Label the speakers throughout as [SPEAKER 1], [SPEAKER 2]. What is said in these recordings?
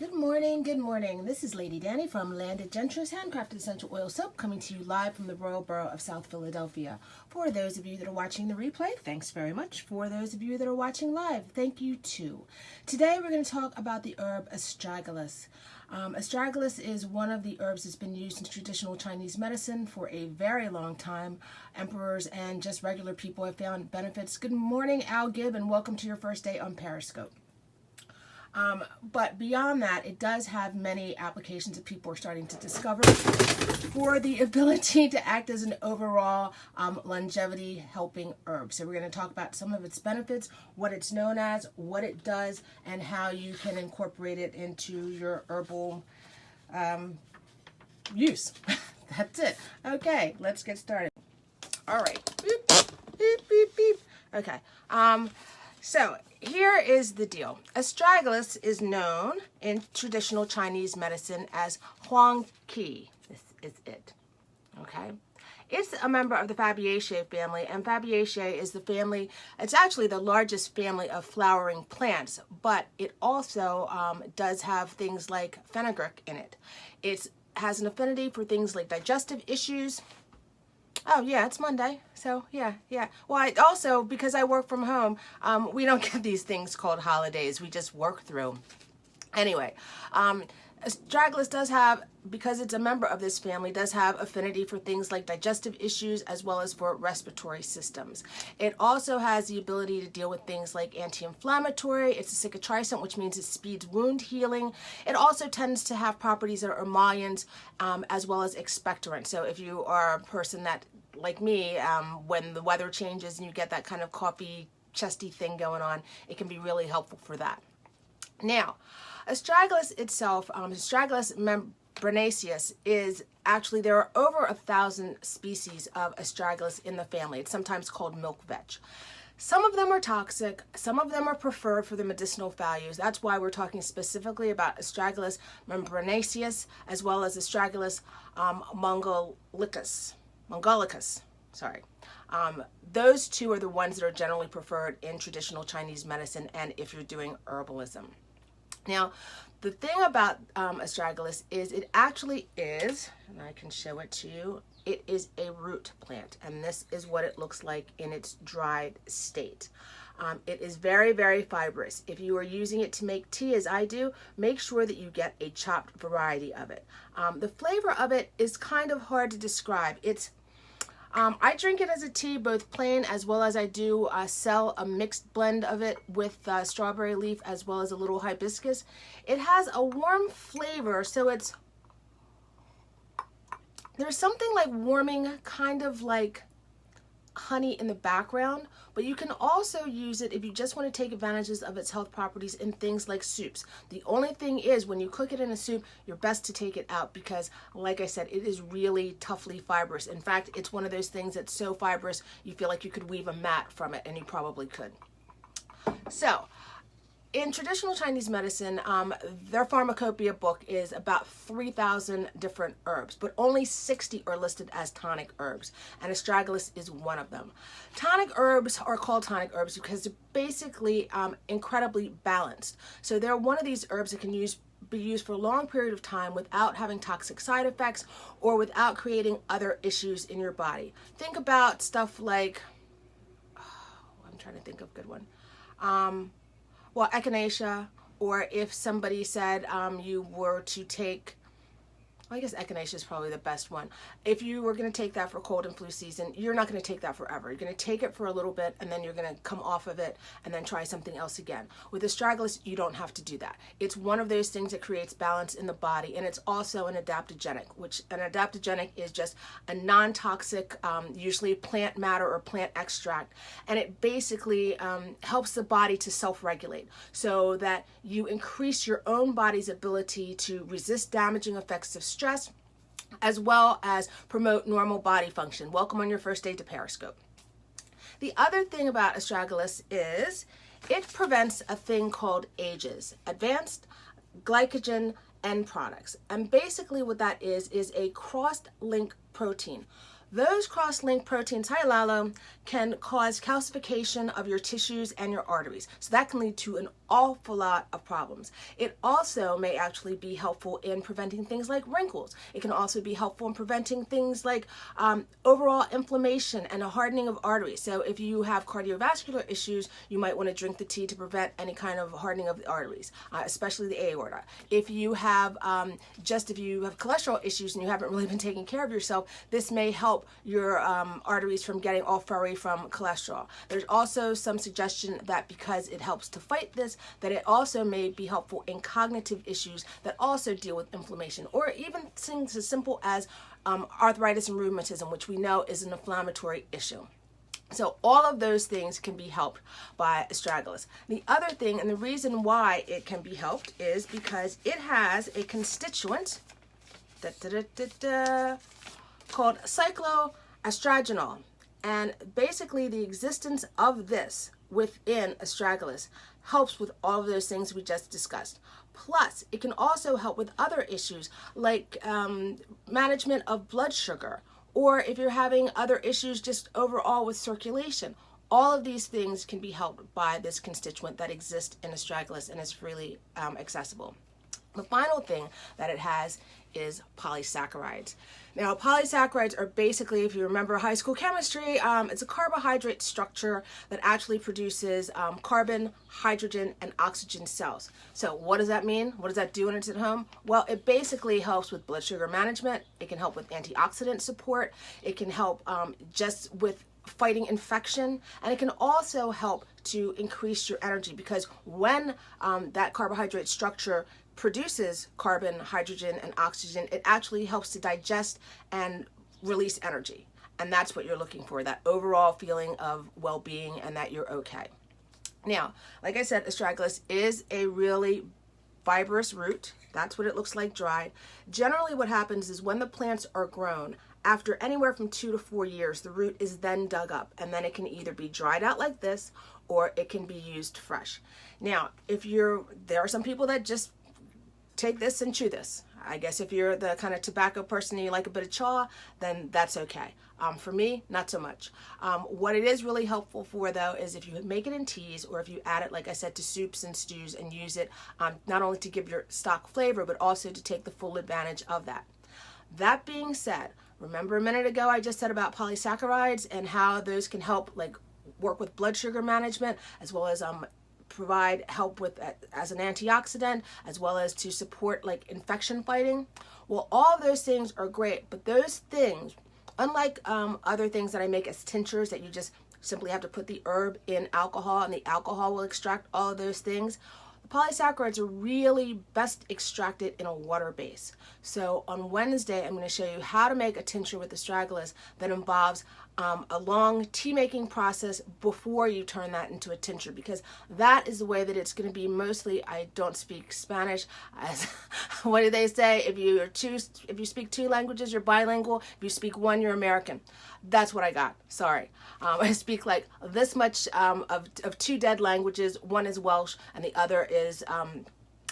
[SPEAKER 1] Good morning, good morning. This is Lady Danny from Landed Gentry's Handcrafted Essential Oil Soap, coming to you live from the Royal Borough of South Philadelphia. For those of you that are watching the replay, thanks very much. For those of you that are watching live, thank you too. Today we're going to talk about the herb Astragalus. Astragalus is one of the herbs that's been used in traditional Chinese medicine for a very long time. Emperors and just regular people have found benefits. Good morning, Al Gibb, and welcome to your first day on Periscope. But beyond that, it does have many applications that people are starting to discover for the ability to act as an overall longevity helping herb. So we're going to talk about some of its benefits, what it's known as, what it does, and how you can incorporate it into your herbal use. That's it. Okay, let's get started. All right. Beep, beep, beep, beep. Okay. So here is the deal. Astragalus is known in traditional Chinese medicine as Huang Qi. This is it. Okay. It's a member of the Fabaceae family, and Fabaceae is the family, it's actually the largest family of flowering plants, but it also does have things like fenugreek in it. It has an affinity for things like digestive issues. Oh yeah, it's Monday, so yeah. Well, I also, because I work from home, we don't get these things called holidays. We just work through. Anyway, Astragalus does have, because it's a member of this family, does have affinity for things like digestive issues as well as for respiratory systems. It also has the ability to deal with things like anti-inflammatory. It's a cicatrizant, which means it speeds wound healing. It also tends to have properties that are emollients as well as expectorant. So if you are a person that, like me, when the weather changes and you get that kind of coughy, chesty thing going on, it can be really helpful for that. Now, Astragalus itself, Astragalus membranaceus, is actually, there are over 1,000 species of Astragalus in the family. It's sometimes called milk vetch. Some of them are toxic, some of them are preferred for the medicinal values. That's why we're talking specifically about Astragalus membranaceus as well as Astragalus mongolicus. Those two are the ones that are generally preferred in traditional Chinese medicine and if you're doing herbalism. Now, the thing about Astragalus is it actually is, and I can show it to you, it is a root plant, and this is what it looks like in its dried state. It is very, very fibrous. If you are using it to make tea, as I do, make sure that you get a chopped variety of it. The flavor of it is kind of hard to describe. I drink it as a tea, both plain as well as I do sell a mixed blend of it with strawberry leaf as well as a little hibiscus. It has a warm flavor, so there's something like warming, kind of like honey in the background, but you can also use it if you just want to take advantages of its health properties in things like soups. The only thing is, when you cook it in a soup, you're best to take it out because, like I said, it is really toughly fibrous. In fact, it's one of those things that's so fibrous you feel like you could weave a mat from it, and you probably could. So, in traditional Chinese medicine, their pharmacopoeia book is about 3,000 different herbs, but only 60 are listed as tonic herbs, and Astragalus is one of them. Tonic herbs are called tonic herbs because they're basically incredibly balanced. So they're one of these herbs that can be used for a long period of time without having toxic side effects or without creating other issues in your body. Think about stuff like, I'm trying to think of a good one. Well, echinacea, or if somebody said you were to take, I guess echinacea is probably the best one. If you were going to take that for cold and flu season, you're not going to take that forever. You're going to take it for a little bit, and then you're going to come off of it and then try something else again. With Astragalus, you don't have to do that. It's one of those things that creates balance in the body, and it's also an adaptogenic, which an adaptogenic is just a non-toxic, usually plant matter or plant extract, and it basically helps the body to self-regulate so that you increase your own body's ability to resist damaging effects of stress, as well as promote normal body function. Welcome on your first day to Periscope. The other thing about Astragalus is it prevents a thing called AGEs, advanced glycogen end products. And basically what that is a crossed link protein. Those cross-linked proteins, hi Lalo, can cause calcification of your tissues and your arteries. So that can lead to an awful lot of problems. It also may actually be helpful in preventing things like wrinkles. It can also be helpful in preventing things like overall inflammation and a hardening of arteries. So if you have cardiovascular issues, you might want to drink the tea to prevent any kind of hardening of the arteries, especially the aorta. If you have cholesterol issues and you haven't really been taking care of yourself, this may help your arteries from getting all furry from cholesterol. There's also some suggestion that because it helps to fight this, that it also may be helpful in cognitive issues that also deal with inflammation, or even things as simple as arthritis and rheumatism, which we know is an inflammatory issue. So all of those things can be helped by astragalus. The other thing, and the reason why it can be helped, is because it has a constituent called cycloastragenol. And basically the existence of this within astragalus helps with all of those things we just discussed. Plus, it can also help with other issues like management of blood sugar, or if you're having other issues just overall with circulation. All of these things can be helped by this constituent that exists in astragalus and is freely accessible. The final thing that it has is polysaccharides. Now, polysaccharides are basically, if you remember high school chemistry, it's a carbohydrate structure that actually produces carbon, hydrogen, and oxygen cells. So what does that mean? What does that do when it's at home? Well, it basically helps with blood sugar management. It can help with antioxidant support. It can help just with fighting infection, and it can also help to increase your energy, because when that carbohydrate structure produces carbon, hydrogen, and oxygen, it actually helps to digest and release energy. And that's what you're looking for, that overall feeling of well-being and that you're okay. Now, like I said, astragalus is a really fibrous root. That's what it looks like dried. Generally what happens is when the plants are grown, after anywhere from 2 to 4 years, the root is then dug up, and then it can either be dried out like this or it can be used fresh. Now, there are some people that just take this and chew this. I guess if you're the kind of tobacco person and you like a bit of chaw, then that's okay. For me, not so much. What it is really helpful for, though, is if you make it in teas, or if you add it, like I said, to soups and stews, and use it not only to give your stock flavor, but also to take the full advantage of that. That being said, remember a minute ago I just said about polysaccharides and how those can help work with blood sugar management, as well as provide help with as an antioxidant, as well as to support infection fighting. Well, all of those things are great, but those things, unlike other things that I make as tinctures that you just simply have to put the herb in alcohol and the alcohol will extract all of those things, the polysaccharides are really best extracted in a water base. So on Wednesday, I'm going to show you how to make a tincture with astragalus that involves a long tea making process before you turn that into a tincture, because that is the way that it's going to be. Mostly, I don't speak Spanish. What do they say? If you speak 2 languages, you're bilingual. If you speak 1, you're American. That's what I got. Sorry. I speak this much of 2 dead languages. One is Welsh and the other is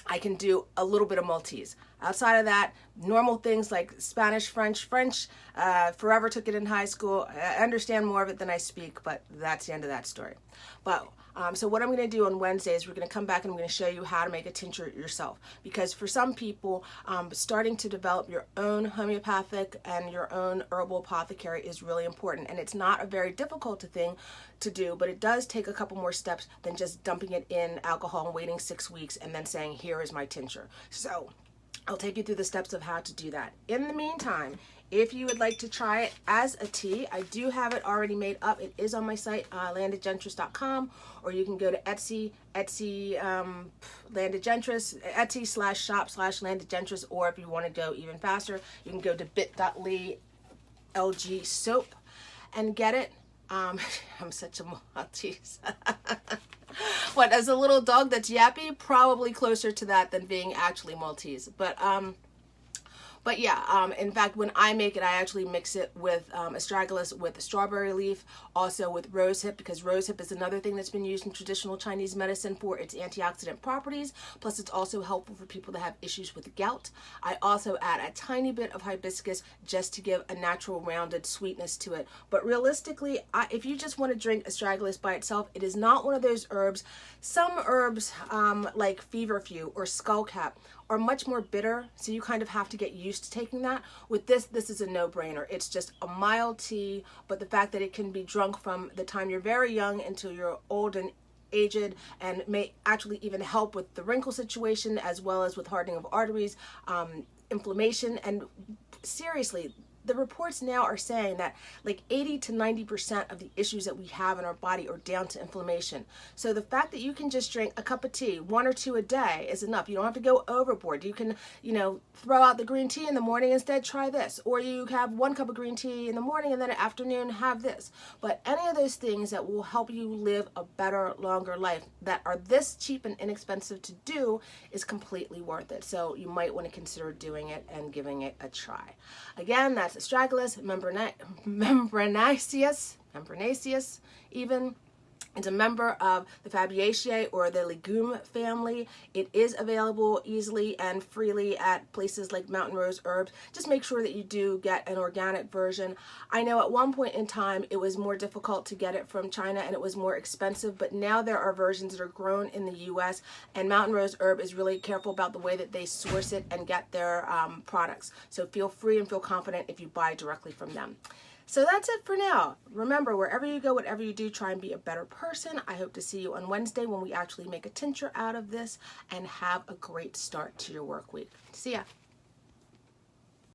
[SPEAKER 1] I can do a little bit of Maltese. Outside of that, normal things like Spanish, French, forever took it in high school. I understand more of it than I speak, but that's the end of that story. But so what I'm going to do on Wednesday is we're going to come back and I'm going to show you how to make a tincture yourself. Because for some people, starting to develop your own homeopathic and your own herbal apothecary is really important. And it's not a very difficult thing to do, but it does take a couple more steps than just dumping it in alcohol and waiting 6 weeks and then saying, here is my tincture. So I'll take you through the steps of how to do that. In the meantime, if you would like to try it as a tea, I do have it already made up. It is on my site, landedgentress.com, or you can go to Etsy, landedgentress, Etsy/shop/landedgentress, or if you want to go even faster, you can go to bit.ly LG soap and get it. I'm such a Maltese. What, as a little dog that's yappy? Probably closer to that than being actually Maltese. But But yeah, in fact, when I make it, I actually mix it with astragalus with strawberry leaf, also with rosehip, because rosehip is another thing that's been used in traditional Chinese medicine for its antioxidant properties. Plus, it's also helpful for people that have issues with gout. I also add a tiny bit of hibiscus just to give a natural rounded sweetness to it. But realistically, if you just want to drink astragalus by itself, it is not one of those herbs. Some herbs like feverfew or skullcap are much more bitter, so you kind of have to get used to taking that. With this is a no-brainer. It's just a mild tea, but the fact that it can be drunk from the time you're very young until you're old and aged, and may actually even help with the wrinkle situation as well as with hardening of arteries, inflammation, and seriously, the reports now are saying that like 80 to 90% of the issues that we have in our body are down to inflammation. So the fact that you can just drink a cup of tea, 1 or 2 a day, is enough. You don't have to go overboard. You can, throw out the green tea in the morning, instead try this. Or you have 1 cup of green tea in the morning and then in the afternoon have this. But any of those things that will help you live a better, longer life that are this cheap and inexpensive to do is completely worth it. So you might want to consider doing it and giving it a try. Again, that's Astragalus membranaceus even. It's a member of the Fabaceae or the legume family. It is available easily and freely at places like Mountain Rose Herbs. Just make sure that you do get an organic version. I know at one point in time it was more difficult to get it from China and it was more expensive, but now there are versions that are grown in the US, and Mountain Rose Herb is really careful about the way that they source it and get their products. So feel free and feel confident if you buy directly from them. So that's it for now. Remember, wherever you go, whatever you do, try and be a better person. I hope to see you on Wednesday when we actually make a tincture out of this, and have a great start to your work week. See ya.